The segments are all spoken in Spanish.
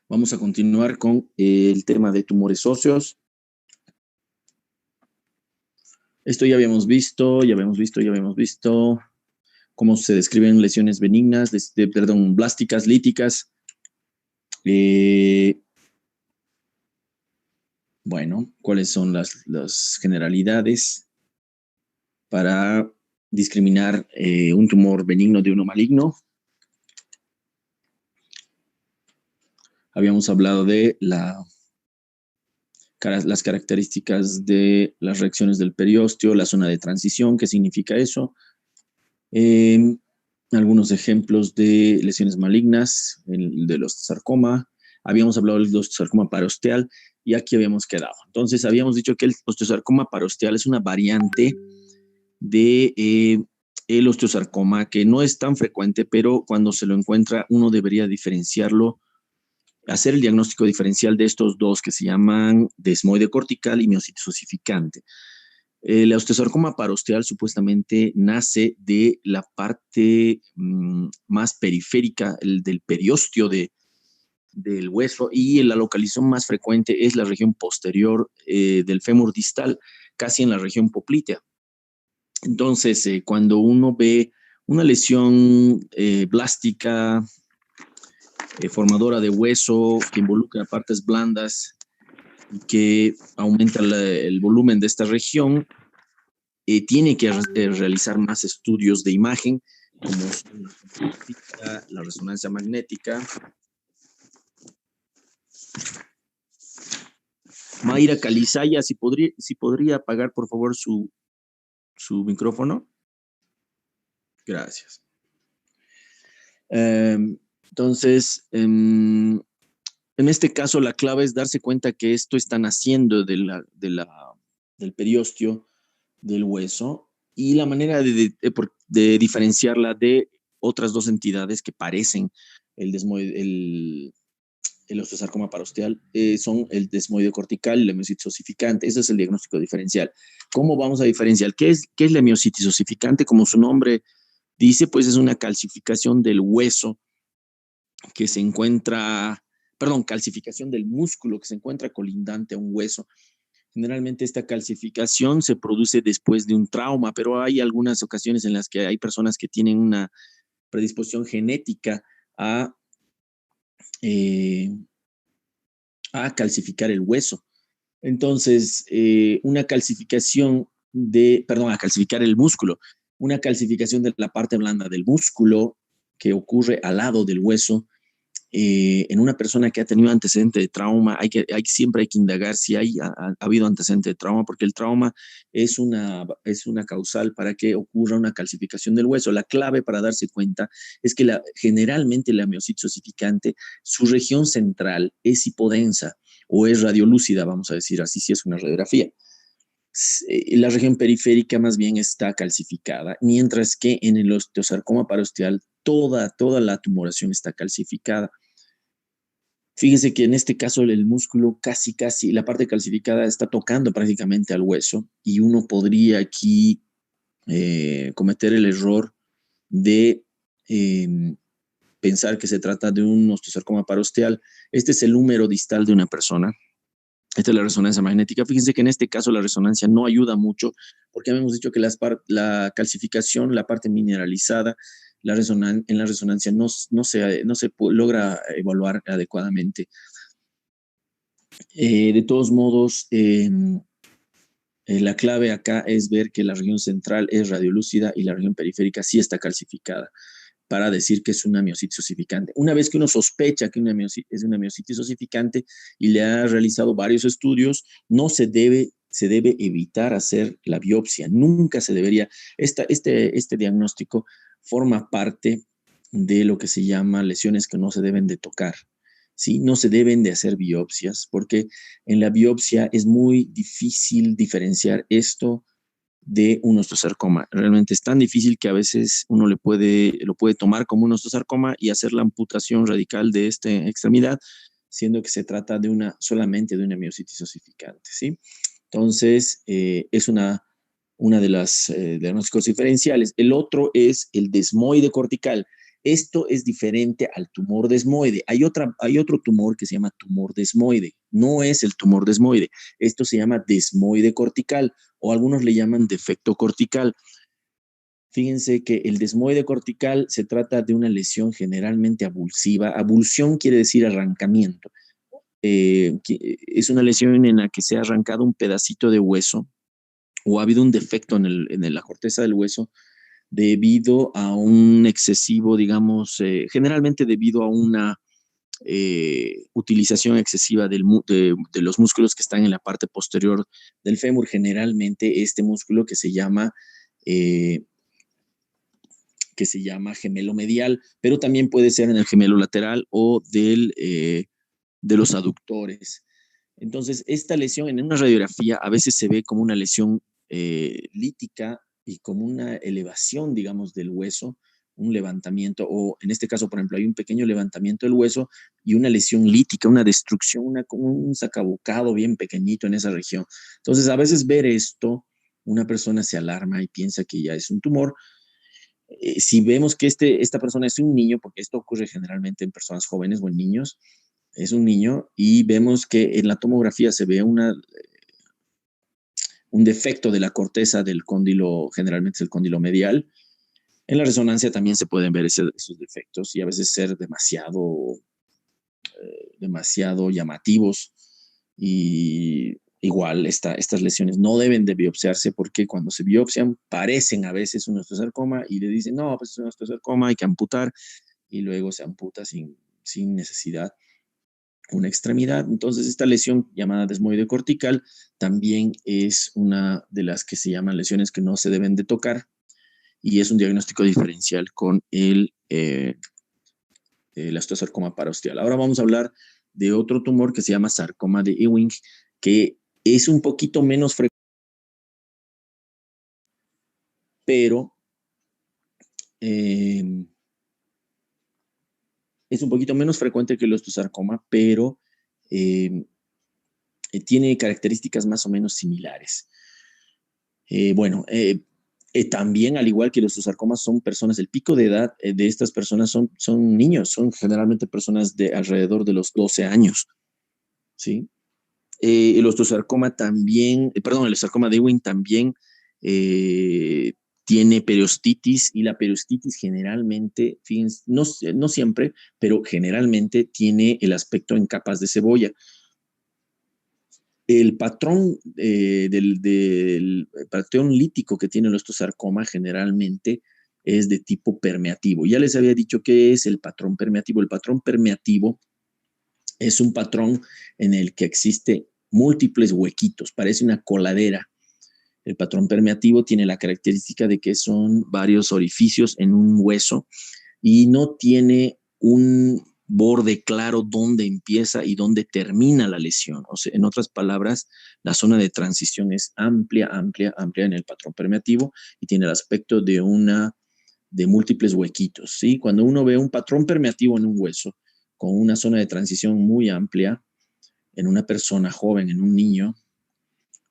Vamos a continuar con el tema de tumores óseos. Esto ya habíamos visto cómo se describen lesiones benignas, blásticas, líticas. Bueno, ¿cuáles son las generalidades para discriminar un tumor benigno de uno maligno? Habíamos hablado de las características de las reacciones del periósteo, la zona de transición, ¿qué significa eso? Algunos ejemplos de lesiones malignas, del osteosarcoma. Habíamos hablado del osteosarcoma parosteal y aquí habíamos quedado. Entonces, habíamos dicho que el osteosarcoma parosteal es una variante de el osteosarcoma que no es tan frecuente, pero cuando se lo encuentra uno debería diferenciarlo, hacer el diagnóstico diferencial de estos dos que se llaman desmoide cortical y miositis osificante. El osteosarcoma parosteal supuestamente nace de la parte más periférica del periósteo del hueso, y la localización más frecuente es la región posterior del fémur distal, casi en la región poplitea. Entonces, cuando uno ve una lesión blástica, formadora de hueso, que involucra partes blandas y que aumenta el volumen de esta región, tiene que realizar más estudios de imagen, como son la resonancia magnética. Mayra Calizaya, si podría apagar, por favor, su micrófono. Gracias. Entonces, en este caso, la clave es darse cuenta que esto está naciendo del periósteo del hueso, y la manera de diferenciarla de otras dos entidades que parecen el osteosarcoma parosteal son el desmoide cortical y la miositis osificante. Ese es el diagnóstico diferencial. ¿Cómo vamos a diferenciar? ¿Qué es la miositis osificante? Como su nombre dice, pues es una calcificación del hueso que se encuentra, calcificación del músculo que se encuentra colindante a un hueso. Generalmente esta calcificación se produce después de un trauma, pero hay algunas ocasiones en las que hay personas que tienen una predisposición genética a calcificar el hueso. Entonces, a calcificar el músculo. Una calcificación de la parte blanda del músculo que ocurre al lado del hueso. En una persona que ha tenido antecedente de trauma, siempre hay que indagar si ha habido antecedente de trauma, porque el trauma es una causal para que ocurra una calcificación del hueso. La clave para darse cuenta es que generalmente la miositis osificante, su región central es hipodensa o es radiolúcida, vamos a decir así, si es una radiografía. La región periférica más bien está calcificada, mientras que en el osteosarcoma parosteal toda la tumoración está calcificada. Fíjense que en este caso el músculo casi, la parte calcificada está tocando prácticamente al hueso, y uno podría aquí cometer el error de pensar que se trata de un osteosarcoma parosteal. Este es el húmero distal de una persona. Esta es la resonancia magnética. Fíjense que en este caso la resonancia no ayuda mucho, porque hemos dicho que la calcificación, la parte mineralizada, en la resonancia no se logra evaluar adecuadamente. De todos modos, la clave acá es ver que la región central es radiolúcida y la región periférica sí está calcificada, para decir que es una miositis osificante. Una vez que uno sospecha que es una miositis osificante y le ha realizado varios estudios, se debe evitar hacer la biopsia. Nunca se debería. Este diagnóstico forma parte de lo que se llama lesiones que no se deben de tocar. ¿Sí? No se deben de hacer biopsias, porque en la biopsia es muy difícil diferenciar esto de un osteosarcoma. Realmente es tan difícil que a veces uno lo puede tomar como un osteosarcoma y hacer la amputación radical de esta extremidad, siendo que se trata solamente de una miositis osificante, ¿sí? Entonces, es una de las diagnósticos diferenciales. El otro es el desmoide cortical. Esto es diferente al tumor desmoide. Hay otro tumor que se llama tumor desmoide. No es el tumor desmoide. Esto se llama desmoide cortical o algunos le llaman defecto cortical. Fíjense que el desmoide cortical se trata de una lesión generalmente avulsiva. Avulsión quiere decir arrancamiento. Es una lesión en la que se ha arrancado un pedacito de hueso o ha habido un defecto en la corteza del hueso debido a un excesivo, digamos, generalmente debido a una utilización excesiva de los músculos que están en la parte posterior del fémur, generalmente este músculo eh, que se llama gemelo medial, pero también puede ser en el gemelo lateral o de los aductores. Entonces, esta lesión en una radiografía a veces se ve como una lesión lítica y como una elevación, digamos, del hueso, un levantamiento, o en este caso, por ejemplo, hay un pequeño levantamiento del hueso y una lesión lítica, una destrucción, como un sacabocado bien pequeñito en esa región. Entonces, a veces ver esto, una persona se alarma y piensa que ya es un tumor. Si vemos que esta persona es un niño, porque esto ocurre generalmente en personas jóvenes o en niños, es un niño y vemos que en la tomografía se ve un defecto de la corteza del cóndilo, generalmente es el cóndilo medial. En la resonancia también se pueden ver esos defectos y a veces ser demasiado llamativos. Y igual estas lesiones no deben de biopsiarse porque cuando se biopsian parecen a veces un osteosarcoma y le dicen, no, pues es un osteosarcoma, hay que amputar y luego se amputa sin necesidad una extremidad. Entonces, esta lesión llamada desmoide cortical también es una de las que se llaman lesiones que no se deben de tocar y es un diagnóstico diferencial con el osteosarcoma parosteal. Ahora vamos a hablar de otro tumor que se llama sarcoma de Ewing, que es un poquito menos frecuente, pero eh, es un poquito menos frecuente que el osteosarcoma, pero eh, tiene características más o menos similares. Bueno, también, al igual que los osteosarcomas, son personas, el pico de edad de estas personas son niños, son generalmente personas de alrededor de los 12 años, ¿sí? El osteosarcoma también, perdón, el sarcoma de Ewing también tiene periostitis y la periostitis generalmente, fíjense, no siempre, pero generalmente tiene el aspecto en capas de cebolla. El patrón del patrón lítico que tiene el osteosarcoma generalmente es de tipo permeativo. Ya les había dicho qué es el patrón permeativo. El patrón permeativo es un patrón en el que existe múltiples huequitos, parece una coladera. El patrón permeativo tiene la característica de que son varios orificios en un hueso y no tiene un borde claro dónde empieza y dónde termina la lesión. O sea, en otras palabras, la zona de transición es amplia, amplia, amplia en el patrón permeativo y tiene el aspecto de múltiples huequitos, ¿sí? Cuando uno ve un patrón permeativo en un hueso con una zona de transición muy amplia en una persona joven, en un niño,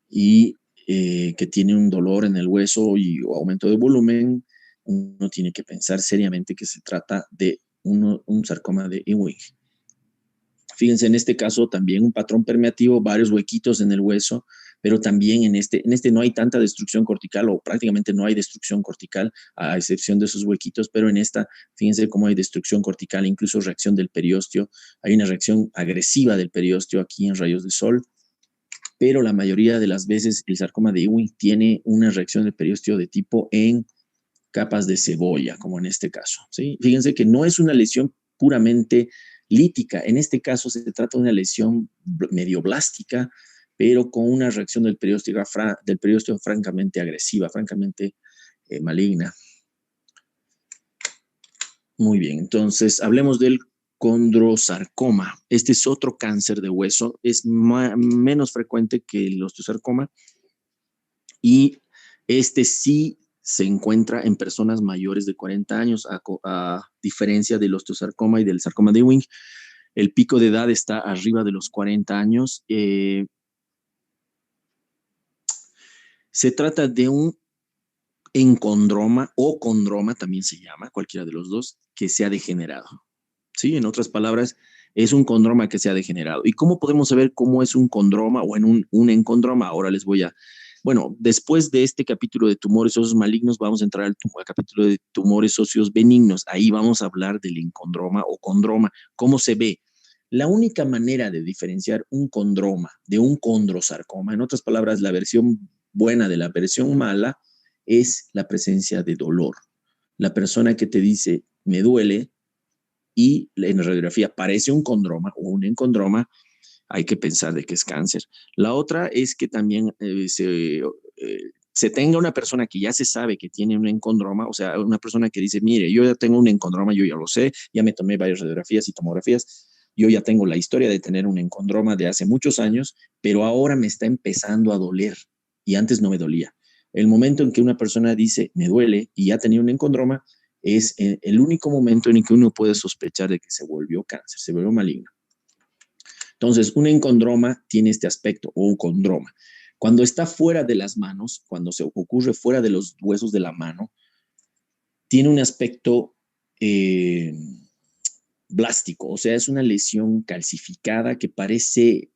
y que tiene un dolor en el hueso y o aumento de volumen, uno tiene que pensar seriamente que se trata de un sarcoma de Ewing. Fíjense, en este caso también un patrón permeativo, varios huequitos en el hueso, pero también en este no hay tanta destrucción cortical o prácticamente no hay destrucción cortical, a excepción de esos huequitos, pero en esta, fíjense cómo hay destrucción cortical, incluso reacción del periósteo, hay una reacción agresiva del periósteo aquí en rayos de sol, pero la mayoría de las veces el sarcoma de Ewing tiene una reacción del periósteo de tipo en capas de cebolla, como en este caso, ¿sí? Fíjense que no es una lesión puramente lítica, en este caso se trata de una lesión medio blástica, pero con una reacción del periósteo francamente agresiva, francamente maligna. Muy bien, entonces hablemos del condrosarcoma. Este es otro cáncer de hueso, es menos frecuente que el osteosarcoma y este sí se encuentra en personas mayores de 40 años, a diferencia del osteosarcoma y del sarcoma de Ewing. El pico de edad está arriba de los 40 años. Se trata de un encondroma o condroma, también se llama, cualquiera de los dos, que se ha degenerado. ¿Sí? En otras palabras, es un condroma que se ha degenerado. ¿Y cómo podemos saber cómo es un condroma o en un encondroma? Ahora les voy a... Bueno, después de este capítulo de tumores óseos malignos, vamos a entrar al capítulo de tumores óseos benignos. Ahí vamos a hablar del encondroma o condroma. ¿Cómo se ve? La única manera de diferenciar un condroma de un condrosarcoma, en otras palabras, la versión buena de la versión mala, es la presencia de dolor. La persona que te dice, me duele, y en la radiografía parece un condroma o un encondroma, hay que pensar de que es cáncer. La otra es que también se tenga una persona que ya se sabe que tiene un encondroma, o sea, una persona que dice, mire, yo ya tengo un encondroma, yo ya lo sé, ya me tomé varias radiografías y tomografías, yo ya tengo la historia de tener un encondroma de hace muchos años, pero ahora me está empezando a doler y antes no me dolía. El momento en que una persona dice, me duele y ya tenía un encondroma, es el único momento en el que uno puede sospechar de que se volvió cáncer, se volvió maligno. Entonces, un encondroma tiene este aspecto, o un condroma. Cuando está fuera de las manos, cuando se ocurre fuera de los huesos de la mano, tiene un aspecto blástico, o sea, es una lesión calcificada que parece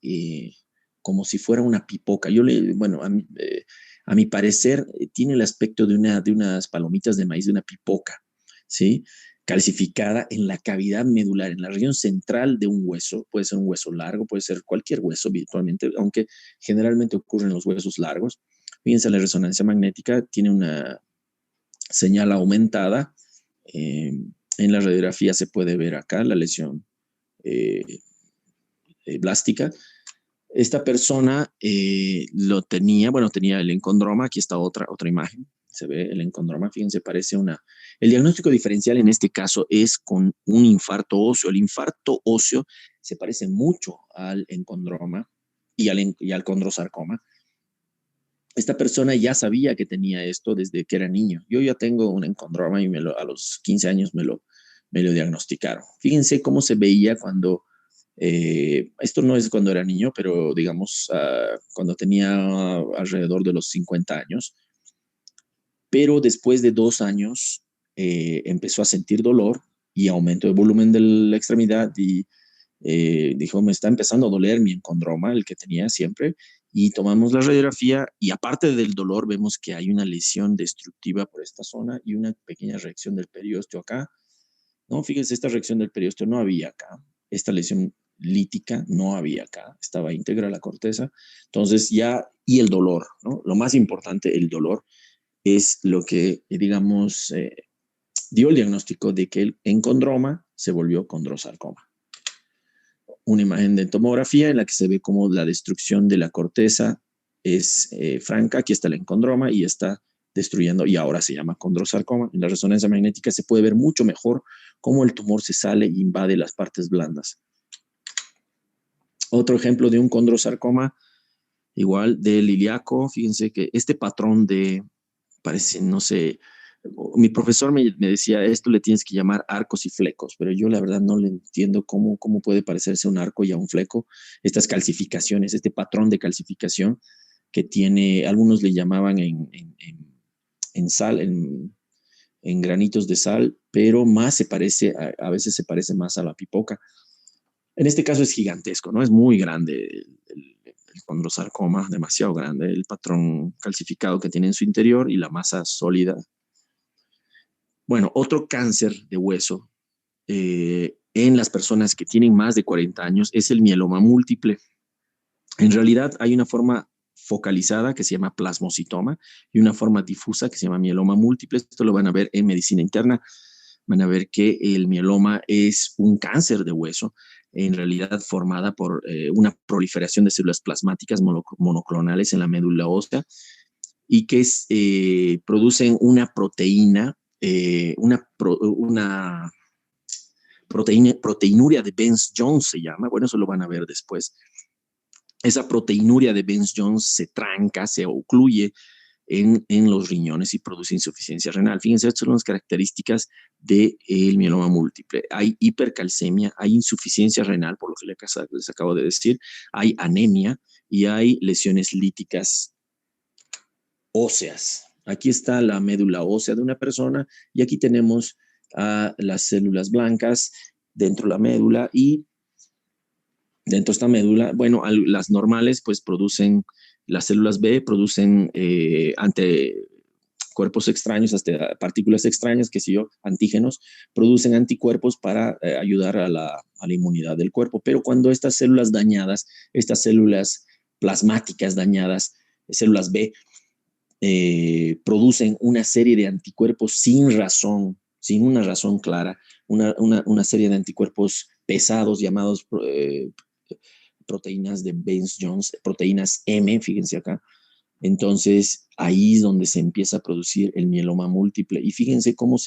como si fuera una pipoca. Bueno, a mi parecer, tiene el aspecto de unas palomitas de maíz, de una pipoca, ¿sí? Calcificada en la cavidad medular, en la región central de un hueso. Puede ser un hueso largo, puede ser cualquier hueso virtualmente, aunque generalmente ocurren los huesos largos. Fíjense, la resonancia magnética tiene una señal aumentada. En la radiografía se puede ver acá la lesión eh, blástica. Esta persona lo tenía, bueno, tenía el encondroma. Aquí está otra imagen. Se ve el encondroma, fíjense, parece una... El diagnóstico diferencial en este caso es con un infarto óseo. El infarto óseo se parece mucho al encondroma y al condrosarcoma. Esta persona ya sabía que tenía esto desde que era niño. Yo ya tengo un encondroma y a los 15 años me lo diagnosticaron. Fíjense cómo se veía cuando, esto no es cuando era niño, pero digamos cuando tenía alrededor de los 50 años, pero después de 2 años empezó a sentir dolor y aumento de volumen de la extremidad y dijo, me está empezando a doler mi encondroma, el que tenía siempre, y tomamos la radiografía y aparte del dolor vemos que hay una lesión destructiva por esta zona y una pequeña reacción del periósteo acá. No, fíjense, esta reacción del periósteo no había acá, esta lesión lítica no había acá, estaba íntegra la corteza. Entonces ya, y el dolor, ¿no? Lo más importante, el dolor, es lo que, digamos, dio el diagnóstico de que el encondroma se volvió condrosarcoma. Una imagen de tomografía en la que se ve cómo la destrucción de la corteza es franca. Aquí está el encondroma y está destruyendo, y ahora se llama condrosarcoma. En la resonancia magnética se puede ver mucho mejor cómo el tumor se sale e invade las partes blandas. Otro ejemplo de un condrosarcoma, igual del ilíaco. Fíjense que este patrón parece, no sé, mi profesor me decía, esto le tienes que llamar arcos y flecos, pero yo la verdad no le entiendo cómo puede parecerse un arco y a un fleco. Estas calcificaciones, este patrón de calcificación que tiene, algunos le llamaban en sal, en granitos de sal, pero más se parece, a veces se parece más a la pipoca. En este caso es gigantesco, ¿no? Es muy grande el condrosarcoma, demasiado grande, el patrón calcificado que tiene en su interior y la masa sólida. Bueno, otro cáncer de hueso en las personas que tienen más de 40 años es el mieloma múltiple. En realidad hay una forma focalizada que se llama plasmocitoma y una forma difusa que se llama mieloma múltiple. Esto lo van a ver en medicina interna. Van a ver que el mieloma es un cáncer de hueso, en realidad formada por una proliferación de células plasmáticas monoclonales en la médula ósea y que producen una proteína, una proteinuria de Benz-Jones se llama. Bueno, eso lo van a ver después. Esa proteinuria de Benz-Jones se tranca, se ocluye en los riñones y produce insuficiencia renal. Fíjense, estas son las características del mieloma múltiple. Hay hipercalcemia, hay insuficiencia renal, por lo que les acabo de decir, hay anemia y hay lesiones líticas óseas. Aquí está la médula ósea de una persona y aquí tenemos las células blancas dentro de la médula y dentro de esta médula, bueno, las normales pues producen, las células B producen ante cuerpos extraños, hasta partículas extrañas, que sé yo, antígenos, producen anticuerpos para ayudar a la inmunidad del cuerpo. Pero cuando estas células dañadas, estas células plasmáticas dañadas, células B, producen una serie de anticuerpos sin razón, sin una razón clara, una serie de anticuerpos pesados llamados proteínas de Baines-Jones, proteínas M, fíjense acá. Entonces, ahí es donde se empieza a producir el mieloma múltiple. Y fíjense cómo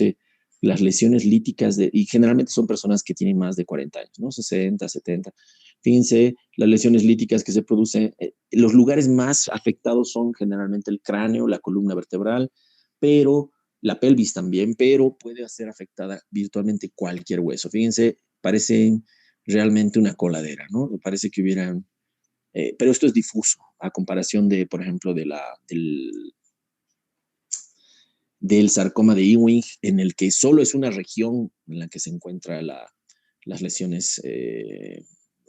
las lesiones líticas, y generalmente son personas que tienen más de 40 años, ¿no? 60, 70. Fíjense las lesiones líticas que se producen. Los lugares más afectados son generalmente el cráneo, la columna vertebral, pero la pelvis también, pero puede ser afectada virtualmente cualquier hueso. Fíjense, parece realmente una coladera, ¿no? Parece que hubieran pero esto es difuso a comparación de, por ejemplo, del sarcoma de Ewing, en el que solo es una región en la que se encuentran las lesiones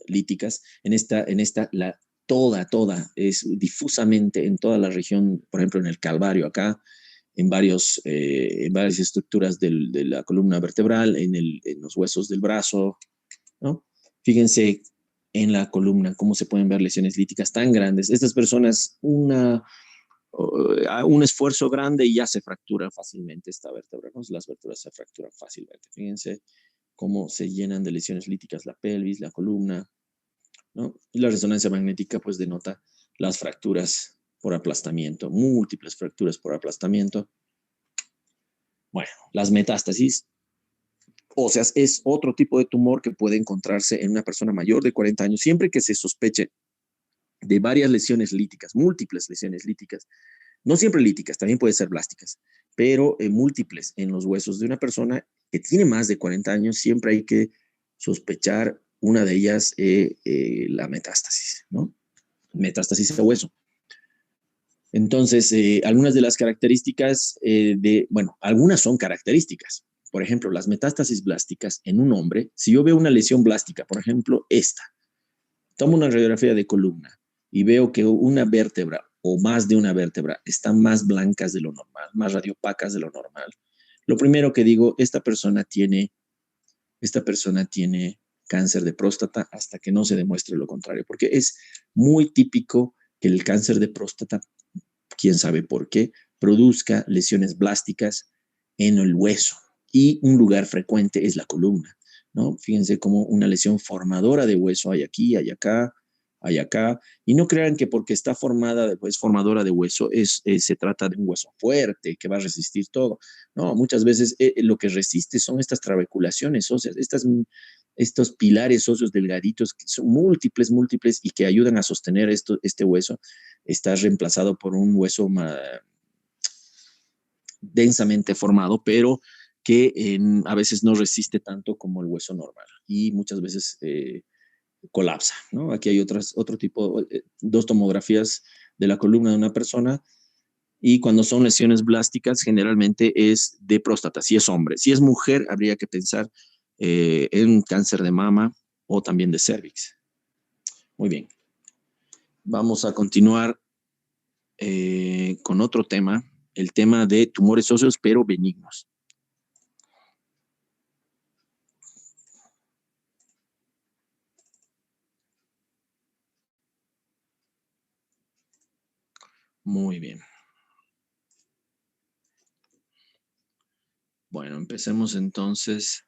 líticas. Toda es difusamente en toda la región, por ejemplo, en el calvario acá, en varias estructuras de la columna vertebral, en los huesos del brazo, ¿no? Fíjense en la columna cómo se pueden ver lesiones líticas tan grandes. Estas personas, un esfuerzo grande y ya se fractura fácilmente esta vértebra, ¿no? Las vértebras se fracturan fácilmente. Fíjense cómo se llenan de lesiones líticas la pelvis, la columna, ¿no? Y la resonancia magnética pues denota las fracturas por aplastamiento, múltiples fracturas por aplastamiento. Bueno, las metástasis, o sea, es otro tipo de tumor que puede encontrarse en una persona mayor de 40 años, siempre que se sospeche de varias lesiones líticas, múltiples lesiones líticas, no siempre líticas, también puede ser blásticas, pero múltiples en los huesos de una persona que tiene más de 40 años, siempre hay que sospechar una de ellas, la metástasis, ¿no? Metástasis a hueso. Entonces, algunas de las características bueno, algunas son características. Por ejemplo, las metástasis blásticas en un hombre, si yo veo una lesión blástica, por ejemplo, esta, tomo una radiografía de columna y veo que una vértebra o más de una vértebra están más blancas de lo normal, más radiopacas de lo normal. Lo primero que digo, esta persona tiene cáncer de próstata hasta que no se demuestre lo contrario, porque es muy típico que el cáncer de próstata, quién sabe por qué, produzca lesiones blásticas en el hueso y un lugar frecuente es la columna, ¿no? Fíjense como una lesión formadora de hueso hay aquí, hay acá, hay acá, y no crean que porque está formada, pues formadora de hueso, se trata de un hueso fuerte que va a resistir todo. No, muchas veces lo que resiste son estas trabeculaciones óseas, estos pilares óseos delgaditos que son múltiples y que ayudan a sostener este hueso. Está reemplazado por un hueso densamente formado, pero que a veces no resiste tanto como el hueso normal y muchas veces colapsa, ¿no? Aquí hay otro tipo, dos tomografías de la columna de una persona y cuando son lesiones blásticas generalmente es de próstata, si es hombre. Si es mujer, habría que pensar en cáncer de mama o también de cervix. Muy bien. Vamos a continuar con otro tema, el tema de tumores óseos pero benignos. Muy bien. Bueno, empecemos entonces.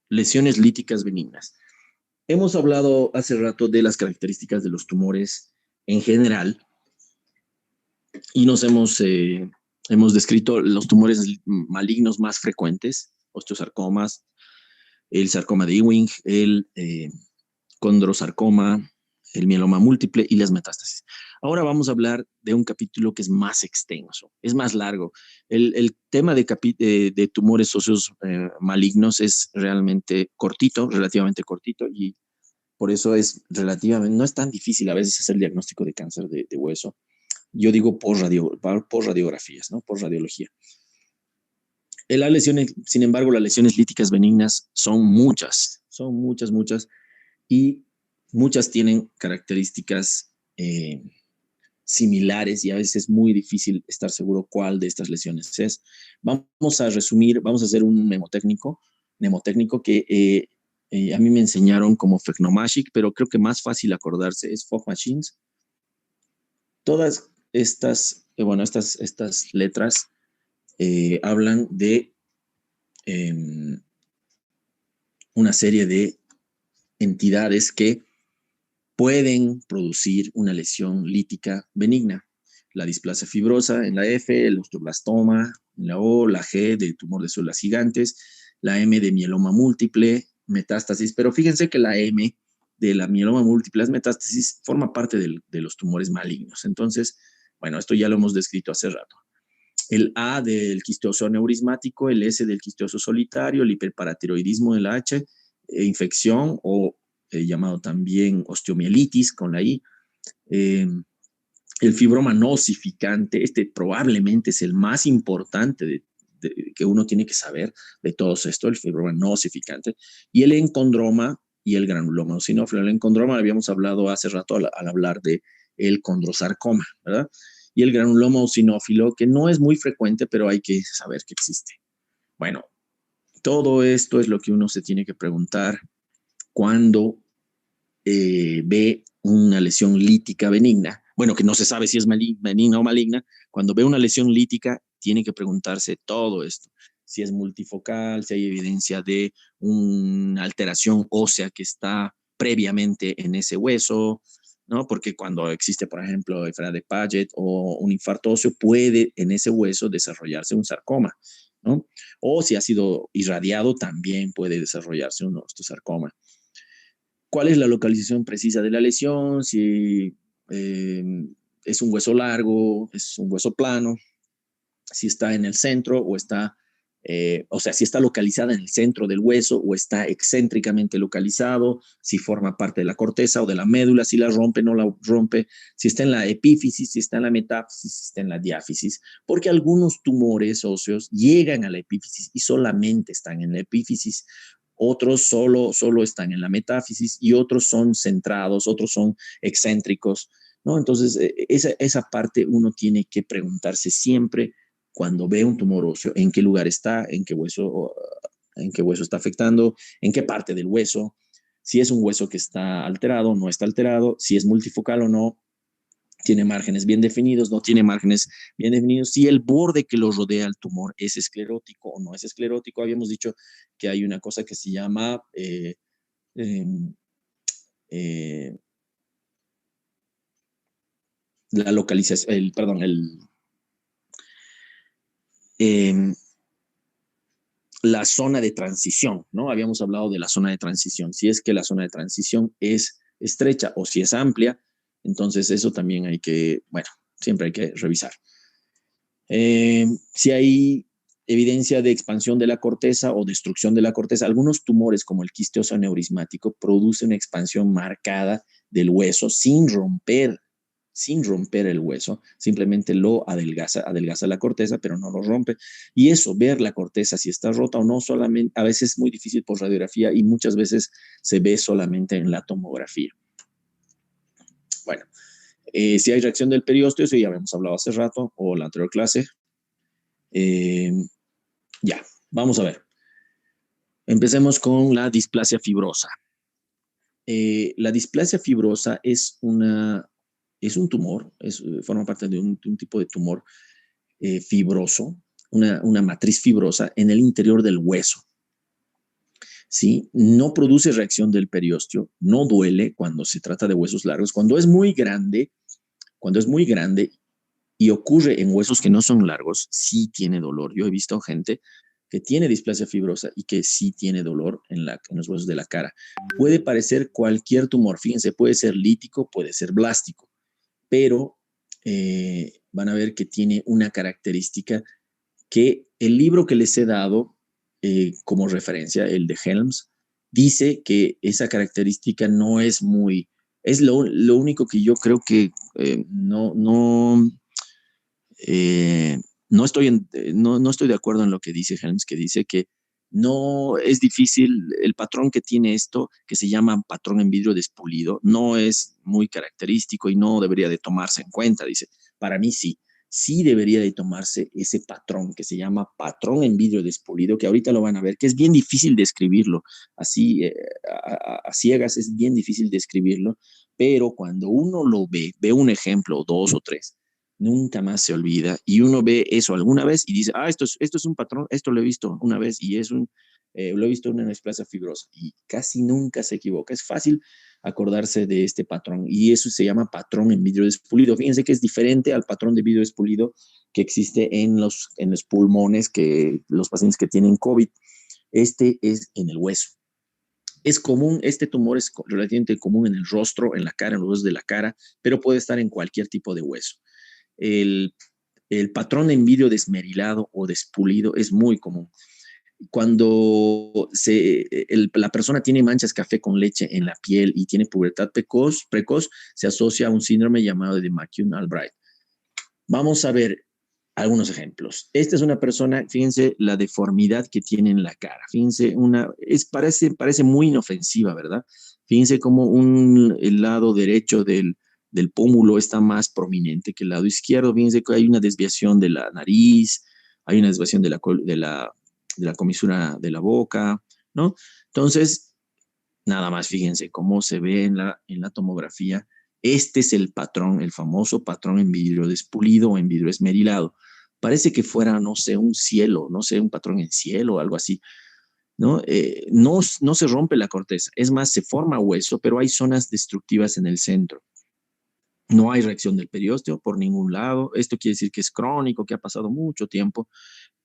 Lesiones líticas benignas. Hemos hablado hace rato de las características de los tumores en general y hemos descrito los tumores malignos más frecuentes, osteosarcomas, el sarcoma de Ewing, el condrosarcoma, el mieloma múltiple y las metástasis. Ahora vamos a hablar de un capítulo que es más extenso, es más largo. El tema de tumores óseos malignos es realmente cortito, relativamente cortito, y Por eso es relativamente, no es tan difícil a veces hacer el diagnóstico de cáncer de hueso. Yo digo por radiografías, ¿no? Por radiología. Las lesiones, sin embargo, las lesiones líticas benignas son muchas, muchas, y muchas tienen características similares y a veces es muy difícil estar seguro cuál de estas lesiones es. Vamos a resumir, vamos a hacer un mnemotécnico que a mí me enseñaron como Fecnomagic, pero creo que más fácil acordarse es Fog Machines. Todas estas, estas letras hablan de una serie de entidades que pueden producir una lesión lítica benigna. La displasia fibrosa en la F, el osteoblastoma en la O, la G de tumor de células gigantes, la M de mieloma múltiple, metástasis, pero fíjense que la M de la mieloma múltiple, las metástasis, forma parte de los tumores malignos. Entonces, bueno, esto ya lo hemos descrito hace rato. El A del quistioso aneurismático, el S del quistioso solitario, el hiperparatiroidismo de la H, infección o llamado también osteomielitis con la I, el fibroma no osificante, este probablemente es el más importante que uno tiene que saber de todos esto, el fibroma no osificante, y el encondroma y el granuloma eosinófilo. El encondroma habíamos hablado hace rato al hablar de el condrosarcoma, ¿verdad? Y el granuloma eosinófilo, que no es muy frecuente, pero hay que saber que existe. Bueno, todo esto es lo que uno se tiene que preguntar cuando ve una lesión lítica benigna. Bueno, que no se sabe si es benigna o maligna. Cuando ve una lesión lítica, tiene que preguntarse todo esto. Si es multifocal, si hay evidencia de una alteración ósea que está previamente en ese hueso, ¿no? Porque cuando existe, por ejemplo, enfermedad de Paget o un infarto óseo, puede en ese hueso desarrollarse un sarcoma, ¿no? O si ha sido irradiado, también puede desarrollarse un osteosarcoma. ¿Cuál es la localización precisa de la lesión? Si es un hueso largo, es un hueso plano, si está en el centro o está, o sea, si está localizada en el centro del hueso o está excéntricamente localizado, si forma parte de la corteza o de la médula, si la rompe, no la rompe, si está en la epífisis, si está en la metáfisis, si está en la diáfisis, porque algunos tumores óseos llegan a la epífisis y solamente están en la epífisis. Otros solo están en la metáfisis y otros son centrados, otros son excéntricos, ¿no? Entonces, esa parte uno tiene que preguntarse siempre cuando ve un tumor óseo, en qué lugar está, en qué hueso está afectando, en qué parte del hueso, si es un hueso que está alterado, no está alterado, si es multifocal o no, tiene márgenes bien definidos, no tiene márgenes bien definidos, si el borde que lo rodea el tumor es esclerótico o no es esclerótico. Habíamos dicho que hay una cosa que se llama la localización, la zona de transición, ¿no? Habíamos hablado de la zona de transición. Si es que la zona de transición es estrecha o si es amplia, entonces eso también hay que, bueno, siempre hay que revisar. Si hay evidencia de expansión de la corteza o destrucción de la corteza, algunos tumores como el quistioso aneurismático producen una expansión marcada del hueso sin romper el hueso, simplemente lo adelgaza la corteza, pero no lo rompe. Y eso, ver la corteza si está rota o no, solamente, a veces es muy difícil por radiografía y muchas veces se ve solamente en la tomografía. Bueno, si hay reacción del periósteo, eso ya habíamos hablado hace rato, o la anterior clase. Ya, vamos a ver. Empecemos con la displasia fibrosa. La displasia fibrosa es un tumor, forma parte de un tipo de tumor fibroso, una matriz fibrosa en el interior del hueso. ¿Sí? No produce reacción del periósteo, no duele cuando se trata de huesos largos. Cuando es muy grande y ocurre en huesos que no son largos, sí tiene dolor. Yo he visto gente que tiene displasia fibrosa y que sí tiene dolor en los huesos de la cara. Puede parecer cualquier tumor, fíjense, puede ser lítico, puede ser blástico, pero van a ver que tiene una característica que el libro que les he dado como referencia, el de Helms, dice que esa característica no es muy, es lo único que yo creo que eh, no estoy de acuerdo en lo que dice Helms, que dice que no es difícil, el patrón que tiene esto, que se llama patrón en vidrio despulido, no es muy característico y no debería de tomarse en cuenta, dice. Para mí sí, sí debería de tomarse ese patrón que se llama patrón en vidrio despulido, que ahorita lo van a ver, que es bien difícil de escribirlo, así a ciegas es bien difícil de escribirlo, pero cuando uno lo ve un ejemplo, dos o tres, nunca más se olvida. Y uno ve eso alguna vez y dice, esto es un patrón, esto lo he visto una vez y lo he visto en una displasia fibrosa y casi nunca se equivoca. Es fácil acordarse de este patrón y eso se llama patrón en vidrio despulido. Fíjense que es diferente al patrón de vidrio despulido que existe en los pulmones que los pacientes que tienen COVID. Este es en el hueso. Es común, este tumor es relativamente común en el rostro, en la cara, en los huesos de la cara, pero puede estar en cualquier tipo de hueso. El, el patrón en vidrio desmerilado o despulido es muy común. Cuando la persona tiene manchas café con leche en la piel y tiene pubertad precoz, se asocia a un síndrome llamado de McCune-Albright. Vamos a ver algunos ejemplos. Esta es una persona, fíjense la deformidad que tiene en la cara. Fíjense, parece muy inofensiva, ¿verdad? Fíjense cómo el lado derecho del pómulo está más prominente que el lado izquierdo. Fíjense que hay una desviación de la nariz, hay una desviación de la comisura de la boca, ¿no? Entonces, nada más fíjense cómo se ve en la tomografía. Este es el patrón, el famoso patrón en vidrio despulido o en vidrio esmerilado. Parece que fuera, no sé, un cielo, no sé, un patrón en cielo o algo así, ¿no? No se rompe la corteza, es más, se forma hueso, pero hay zonas destructivas en el centro. No hay reacción del periósteo por ningún lado. Esto quiere decir que es crónico, que ha pasado mucho tiempo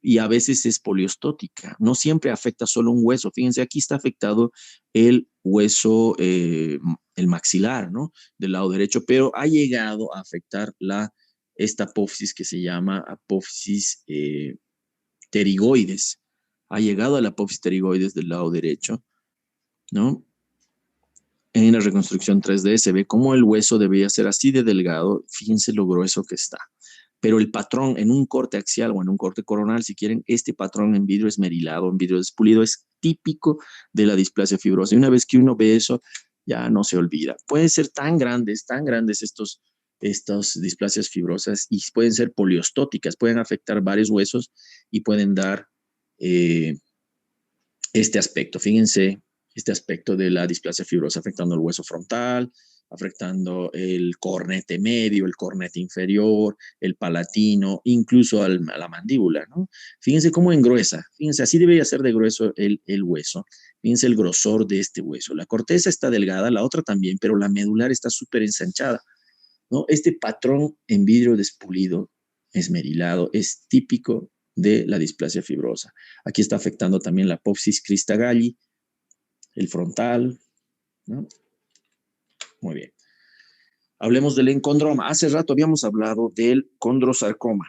y a veces es poliostótica. No siempre afecta solo un hueso. Fíjense, aquí está afectado el hueso, el maxilar, ¿no? Del lado derecho, pero ha llegado a afectar esta apófisis que se llama apófisis pterigoides. Ha llegado a la apófisis pterigoides del lado derecho, ¿no? En la reconstrucción 3D se ve cómo el hueso debía ser así de delgado. Fíjense lo grueso que está. Pero el patrón en un corte axial o en un corte coronal, si quieren, este patrón en vidrio esmerilado, en vidrio despulido, es típico de la displasia fibrosa. Y una vez que uno ve eso, ya no se olvida. Pueden ser tan grandes estas displasias fibrosas y pueden ser poliostóticas, pueden afectar varios huesos y pueden dar eh, este aspecto. Fíjense, este aspecto de la displasia fibrosa afectando el hueso frontal, afectando el cornete medio, el cornete inferior, el palatino, incluso a la mandíbula, ¿no? Fíjense cómo engruesa, fíjense, así debería ser de grueso el hueso, fíjense el grosor de este hueso. La corteza está delgada, la otra también, pero la medular está súper ensanchada, ¿no? Este patrón en vidrio despulido, esmerilado, es típico de la displasia fibrosa. Aquí está afectando también la apófisis cristagalli, el frontal, ¿no? Muy bien. Hablemos del encondroma. Hace rato habíamos hablado del condrosarcoma,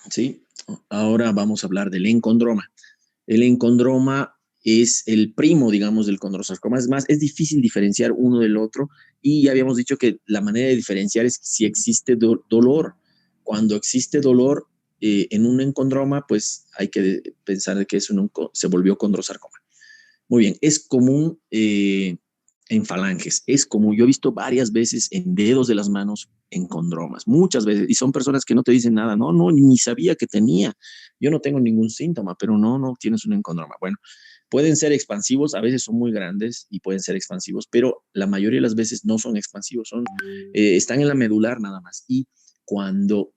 ¿sí? Ahora vamos a hablar del encondroma. El encondroma es el primo, digamos, del condrosarcoma. Es más, es difícil diferenciar uno del otro y ya habíamos dicho que la manera de diferenciar es si existe dolor. Cuando existe dolor en un encondroma, pues hay que pensar que se volvió condrosarcoma. Muy bien, es común en falanges, es común. Yo he visto varias veces en dedos de las manos en condromas, muchas veces, y son personas que no te dicen nada, no, no, ni sabía que tenía. Yo no tengo ningún síntoma, pero no tienes un encondroma. Bueno, pueden ser expansivos, a veces son muy grandes y pueden ser expansivos, pero la mayoría de las veces no son expansivos, están en la medular nada más. Y cuando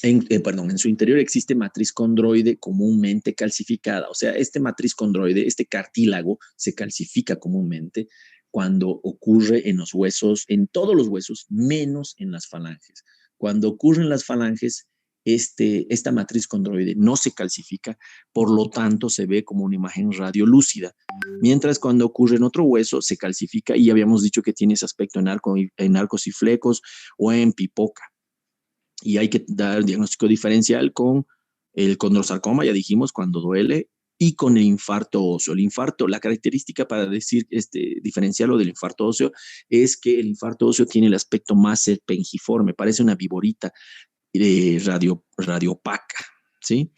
en su interior existe matriz condroide comúnmente calcificada. O sea, este matriz condroide, este cartílago, se calcifica comúnmente cuando ocurre en los huesos, en todos los huesos, menos en las falanges. Cuando ocurre en las falanges, esta matriz condroide no se calcifica, por lo tanto se ve como una imagen radiolúcida. Mientras cuando ocurre en otro hueso, se calcifica y habíamos dicho que tiene ese aspecto en arcos y flecos o en pipoca. Y hay que dar diagnóstico diferencial con el condrosarcoma, ya dijimos, cuando duele y con el infarto óseo. El infarto, la característica para decir, diferenciarlo del infarto óseo es que el infarto óseo tiene el aspecto más serpengiforme, parece una viborita radiopaca, ¿sí?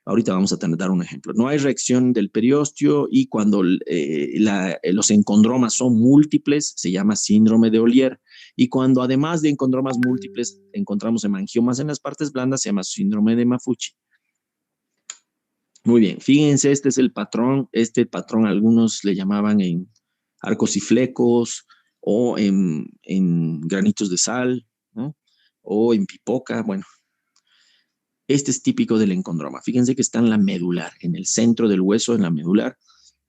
Ahorita vamos a dar un ejemplo. No hay reacción del periósteo y cuando los encondromas son múltiples, se llama síndrome de Ollier. Y cuando además de encondromas múltiples encontramos hemangiomas en las partes blandas, se llama síndrome de Maffucci. Muy bien, fíjense, este es el patrón. Este patrón algunos le llamaban en arcos y flecos o en granitos de sal, ¿no? O en pipoca, bueno. Este es típico del encondroma. Fíjense que está en la medular, en el centro del hueso, en la medular,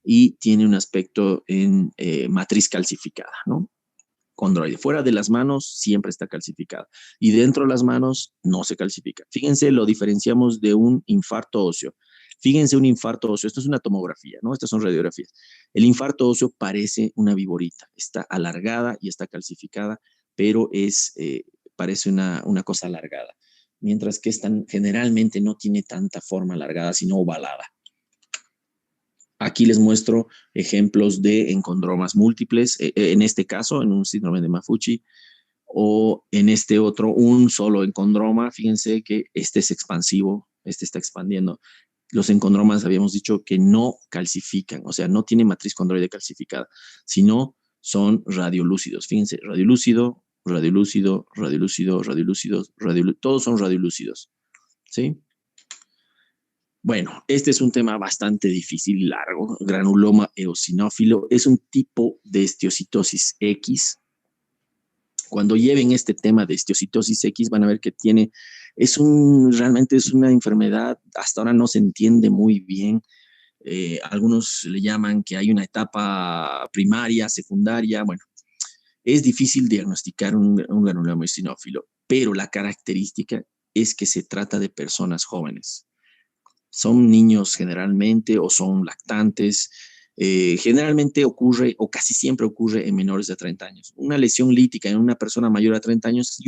y tiene un aspecto en matriz calcificada, ¿no? Condroide. Fuera de las manos siempre está calcificada y dentro de las manos no se calcifica. Fíjense, lo diferenciamos de un infarto óseo. Fíjense un infarto óseo, esto es una tomografía, ¿no? Estas son radiografías. El infarto óseo parece una viborita, está alargada y está calcificada, pero parece una cosa alargada, mientras que esta generalmente no tiene tanta forma alargada, sino ovalada. Aquí les muestro ejemplos de encondromas múltiples, en este caso, en un síndrome de Maffucci, o en este otro, un solo encondroma. Fíjense que este es expansivo, este está expandiendo. Los encondromas habíamos dicho que no calcifican, o sea, no tiene matriz condroide calcificada, sino son radiolúcidos. Fíjense, radiolúcido, radiolúcido, radiolúcido, radiolúcido, todos son radiolúcidos, ¿sí? Bueno, este es un tema bastante difícil y largo. Granuloma eosinófilo es un tipo de esteocitosis X. Cuando lleven este tema de esteocitosis X van a ver que realmente es una enfermedad, hasta ahora no se entiende muy bien. Algunos le llaman que hay una etapa primaria, secundaria. Bueno, es difícil diagnosticar un granuloma eosinófilo, pero la característica es que se trata de personas jóvenes. Son niños generalmente o son lactantes. Generalmente ocurre o casi siempre ocurre en menores de 30 años. Una lesión lítica en una persona mayor a 30 años,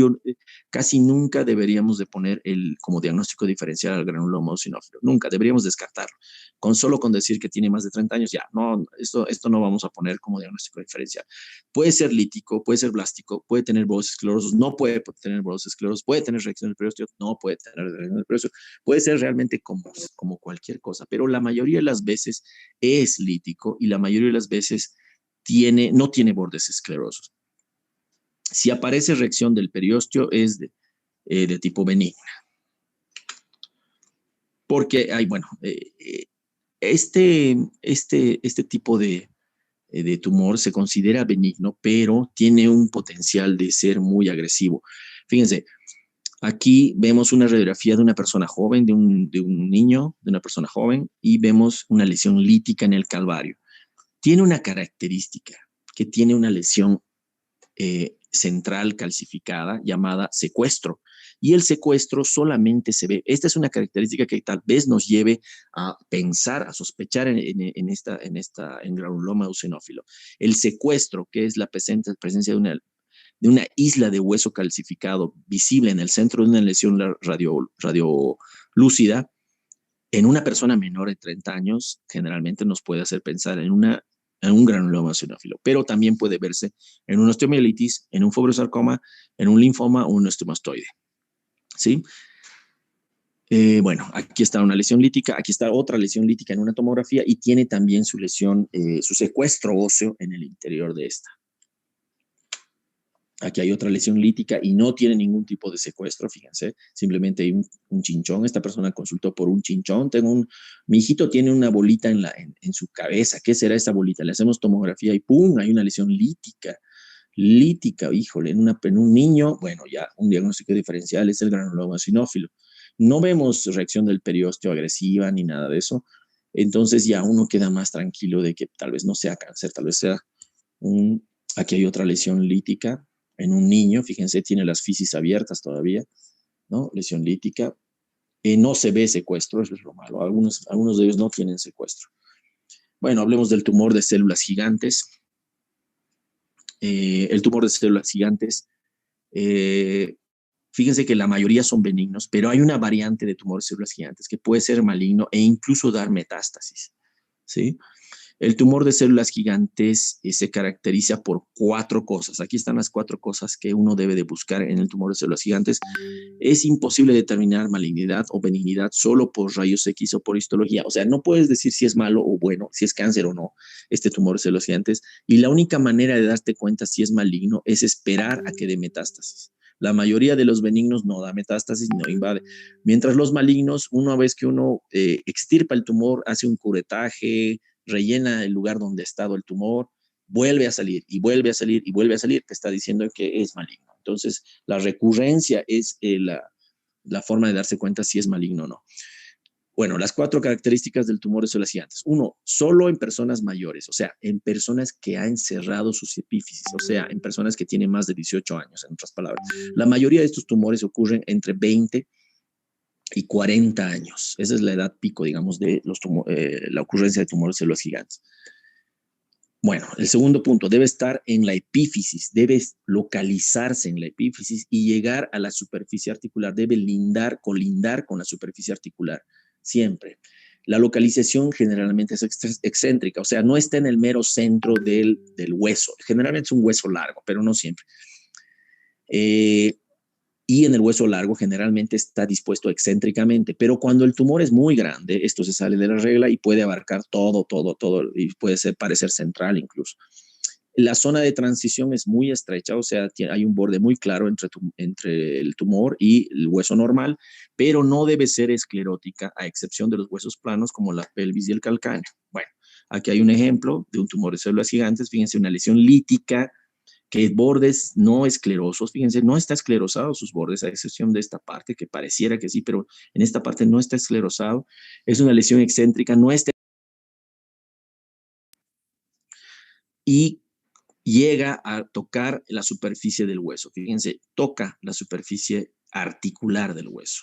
casi nunca deberíamos de poner como diagnóstico diferencial al granuloma eosinófilo. Nunca, deberíamos descartarlo. Solo con decir que tiene más de 30 años, ya, no, esto no vamos a poner como diagnóstico diferencial. Puede ser lítico, puede ser blástico, puede tener brosis esclerosos, no puede tener brosis esclerosos, puede tener reacción del periósteo, no puede tener reacción del periósteo, puede ser realmente como cualquier cosa, pero la mayoría de las veces es lítico y la mayoría de las veces no tiene bordes esclerosos. Si aparece reacción del periósteo es de tipo benigna. Porque hay, bueno, este tipo de tumor se considera benigno, pero tiene un potencial de ser muy agresivo. Fíjense, aquí vemos una radiografía de una persona joven, de un niño, de una persona joven, y vemos una lesión lítica en el calvario. Tiene una característica, que tiene una lesión central calcificada llamada secuestro. Y el secuestro solamente se ve, esta es una característica que tal vez nos lleve a pensar, a sospechar en granuloma eosinófilo. El secuestro, que es la presencia de una isla de hueso calcificado visible en el centro de una lesión radiolúcida, en una persona menor de 30 años, generalmente nos puede hacer pensar en un granuloma eosinófilo, pero también puede verse en una osteomielitis, en un fibrosarcoma, en un linfoma o un osteomastoide. ¿Sí? Bueno, aquí está una lesión lítica, aquí está otra lesión lítica en una tomografía y tiene también su lesión, su secuestro óseo en el interior de esta. Aquí hay otra lesión lítica y no tiene ningún tipo de secuestro, fíjense, simplemente hay un chinchón. Esta persona consultó por un chinchón. Mi hijito tiene una bolita en su cabeza. ¿Qué será esta bolita? Le hacemos tomografía y ¡pum! Hay una lesión lítica. Lítica, híjole, en un niño, bueno, ya un diagnóstico diferencial es el granuloma eosinófilo. No vemos reacción del periósteo agresiva ni nada de eso. Entonces ya uno queda más tranquilo de que tal vez no sea cáncer, tal vez sea aquí hay otra lesión lítica en un niño, fíjense, tiene las fisis abiertas todavía, ¿no? Lesión lítica. No se ve secuestro, eso es lo malo. Algunos de ellos no tienen secuestro. Bueno, hablemos del tumor de células gigantes. El tumor de células gigantes Fíjense que la mayoría son benignos, pero hay una variante de tumores de células gigantes que puede ser maligno e incluso dar metástasis, ¿sí? El tumor de células gigantes se caracteriza por 4 cosas. Aquí están las 4 cosas que uno debe de buscar en el tumor de células gigantes. Es imposible determinar malignidad o benignidad solo por rayos X o por histología. O sea, no puedes decir si es malo o bueno, si es cáncer o no, este tumor de células gigantes. Y la única manera de darte cuenta si es maligno es esperar a que dé metástasis. La mayoría de los benignos no da metástasis, no invade. Mientras los malignos, una vez que uno extirpa el tumor, hace un curetaje, rellena el lugar donde ha estado el tumor, vuelve a salir y vuelve a salir y vuelve a salir, te está diciendo que es maligno. Entonces, la recurrencia es la forma de darse cuenta si es maligno o no. Bueno, las 4 características del tumor de células gigantes. 1, solo en personas mayores, o sea, en personas que han cerrado sus epífisis, o sea, en personas que tienen más de 18 años, en otras palabras. La mayoría de estos tumores ocurren entre 20 y 40 años. Esa es la edad pico, digamos, de la ocurrencia de tumores de células gigantes. Bueno, el segundo punto, debe estar en la epífisis, debe localizarse en la epífisis y llegar a la superficie articular, debe colindar con la superficie articular, siempre. La localización generalmente es excéntrica, o sea, no está en el mero centro del hueso. Generalmente es un hueso largo, pero no siempre. Y en el hueso largo generalmente está dispuesto excéntricamente, pero cuando el tumor es muy grande, esto se sale de la regla y puede abarcar todo, y puede parecer central incluso. La zona de transición es muy estrecha, o sea, hay un borde muy claro entre el tumor y el hueso normal, pero no debe ser esclerótica, a excepción de los huesos planos como la pelvis y el calcáneo. Bueno, aquí hay un ejemplo de un tumor de células gigantes, fíjense, una lesión lítica, que bordes no esclerosos, fíjense, no está esclerosado sus bordes, a excepción de esta parte, que pareciera que sí, pero en esta parte no está esclerosado, es una lesión excéntrica, no está, y llega a tocar la superficie del hueso, fíjense, toca la superficie articular del hueso,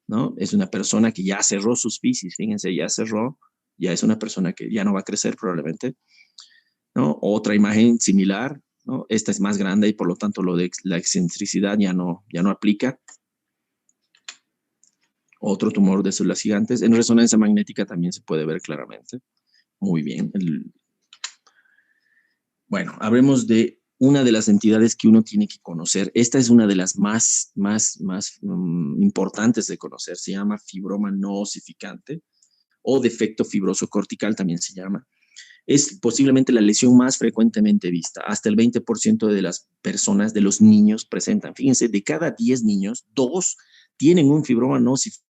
¿no? Es una persona que ya cerró sus fisis, fíjense, ya cerró, ya es una persona que ya no va a crecer probablemente, ¿no? Otra imagen similar, ¿no? Esta es más grande y por lo tanto lo de la excentricidad ya no aplica. Otro tumor de células gigantes. En resonancia magnética también se puede ver claramente. Muy bien. Bueno, hablemos de una de las entidades que uno tiene que conocer. Esta es una de las más importantes de conocer. Se llama fibroma no osificante o defecto fibroso cortical también se llama. Es posiblemente la lesión más frecuentemente vista. Hasta el 20% de las personas, de los niños, presentan. Fíjense, de cada 10 niños, 2 tienen un fibroma no osificante